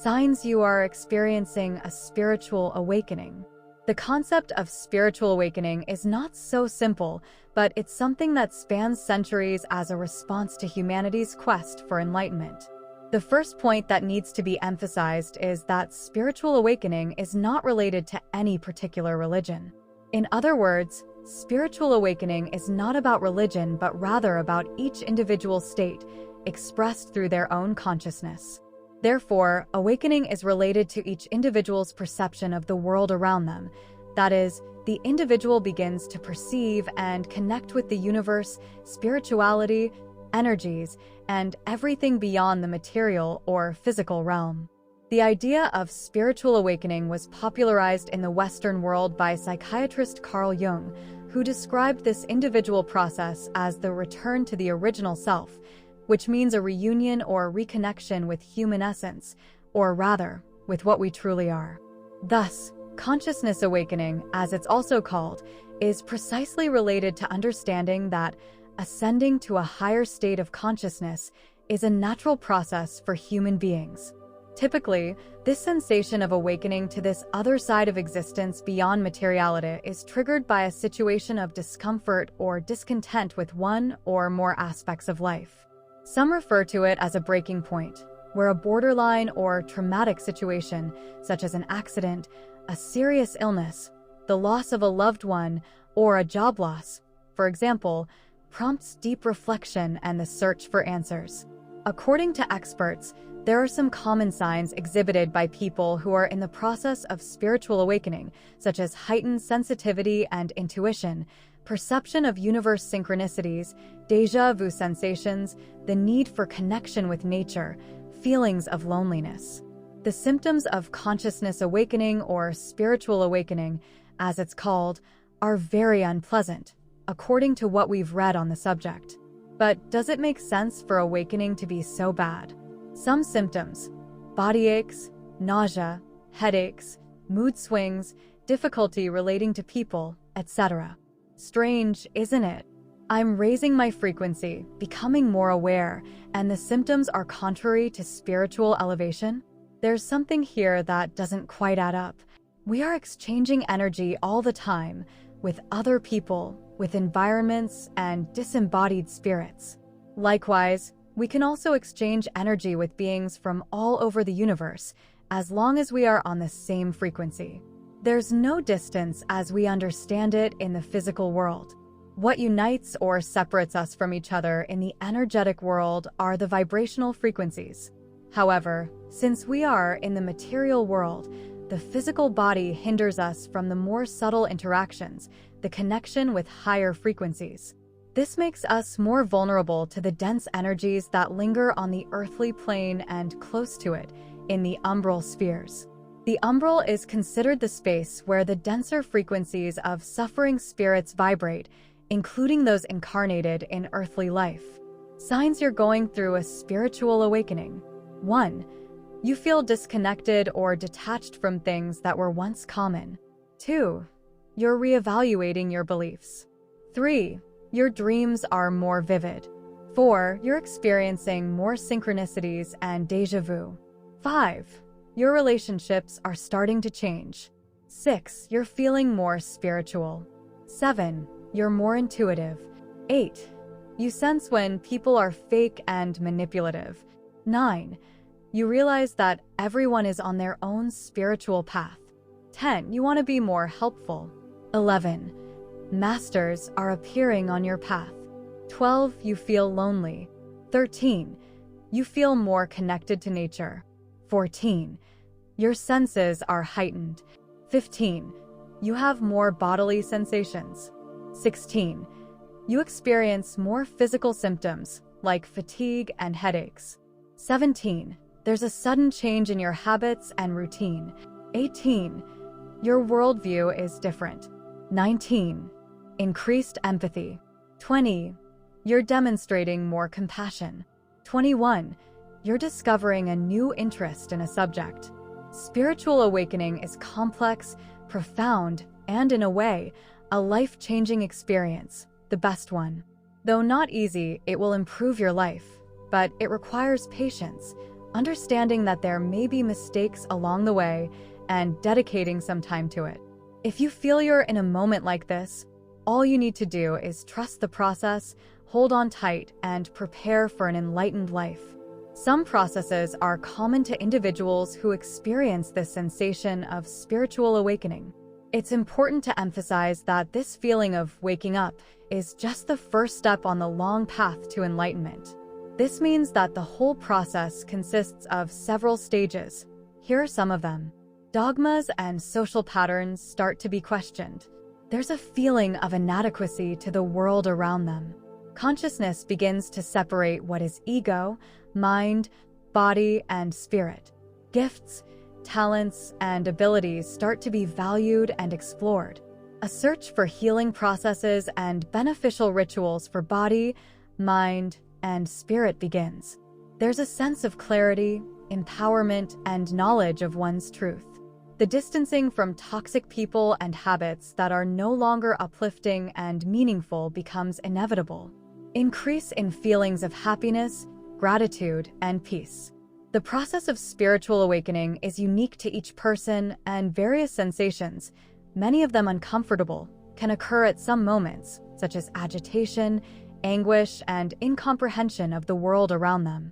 Signs you are experiencing a spiritual awakening. The concept of spiritual awakening is not so simple, but it's something that spans centuries as a response to humanity's quest for enlightenment. The first point that needs to be emphasized is that spiritual awakening is not related to any particular religion. In other words, spiritual awakening is not about religion, but rather about each individual state, expressed through their own consciousness. Therefore, awakening is related to each individual's perception of the world around them. That is, the individual begins to perceive and connect with the universe, spirituality, energies, and everything beyond the material or physical realm. The idea of spiritual awakening was popularized in the Western world by psychiatrist Carl Jung, who described this individual process as the return to the original self, which means a reunion or reconnection with human essence, or rather, with what we truly are. Thus, consciousness awakening, as it's also called, is precisely related to understanding that ascending to a higher state of consciousness is a natural process for human beings. Typically, this sensation of awakening to this other side of existence beyond materiality is triggered by a situation of discomfort or discontent with one or more aspects of life. Some refer to it as a breaking point, where a borderline or traumatic situation, such as an accident, a serious illness, the loss of a loved one, or a job loss, for example, prompts deep reflection and the search for answers. According to experts, there are some common signs exhibited by people who are in the process of spiritual awakening, such as heightened sensitivity and intuition, perception of universe synchronicities, déjà vu sensations, the need for connection with nature, feelings of loneliness. The symptoms of consciousness awakening or spiritual awakening, as it's called, are very unpleasant, according to what we've read on the subject. But does it make sense for awakening to be so bad? Some symptoms: body aches, nausea, headaches, mood swings, difficulty relating to people, etc. Strange, isn't it? I'm raising my frequency, becoming more aware, and the symptoms are contrary to spiritual elevation? There's something here that doesn't quite add up. We are exchanging energy all the time with other people, with environments, and disembodied spirits. Likewise, we can also exchange energy with beings from all over the universe, as long as we are on the same frequency. There's no distance as we understand it in the physical world. What unites or separates us from each other in the energetic world are the vibrational frequencies. However, since we are in the material world, the physical body hinders us from the more subtle interactions, the connection with higher frequencies. This makes us more vulnerable to the dense energies that linger on the earthly plane and close to it, in the umbral spheres. The umbral is considered the space where the denser frequencies of suffering spirits vibrate, including those incarnated in earthly life. Signs you're going through a spiritual awakening. 1. You feel disconnected or detached from things that were once common. 2. You're reevaluating your beliefs. 3. Your dreams are more vivid. 4. You're experiencing more synchronicities and déjà vu. 5. Your relationships are starting to change. 6. You're feeling more spiritual. 7. You're more intuitive. 8. You sense when people are fake and manipulative. 9. You realize that everyone is on their own spiritual path. 10. You want to be more helpful. 11. Masters are appearing on your path. 12. You feel lonely. 13. You feel more connected to nature. 14. Your senses are heightened. 15. You have more bodily sensations. 16. You experience more physical symptoms like fatigue and headaches. 17. There's a sudden change in your habits and routine. 18. Your worldview is different. 19. Increased empathy. 20. You're demonstrating more compassion. 21. You're discovering a new interest in a subject. Spiritual awakening is complex, profound, and in a way, a life-changing experience, the best one. Though not easy, it will improve your life, but it requires patience, understanding that there may be mistakes along the way and dedicating some time to it. If you feel you're in a moment like this, all you need to do is trust the process, hold on tight, and prepare for an enlightened life. Some processes are common to individuals who experience this sensation of spiritual awakening. It's important to emphasize that this feeling of waking up is just the first step on the long path to enlightenment. This means that the whole process consists of several stages. Here are some of them. Dogmas and social patterns start to be questioned. There's a feeling of inadequacy to the world around them. Consciousness begins to separate what is ego, mind, body, and spirit. Gifts, talents, and abilities start to be valued and explored. A search for healing processes and beneficial rituals for body, mind, and spirit begins. There's a sense of clarity, empowerment, and knowledge of one's truth. The distancing from toxic people and habits that are no longer uplifting and meaningful becomes inevitable. Increase in feelings of happiness, gratitude, and peace. The process of spiritual awakening is unique to each person, and various sensations, many of them uncomfortable, can occur at some moments, such as agitation, anguish, and incomprehension of the world around them.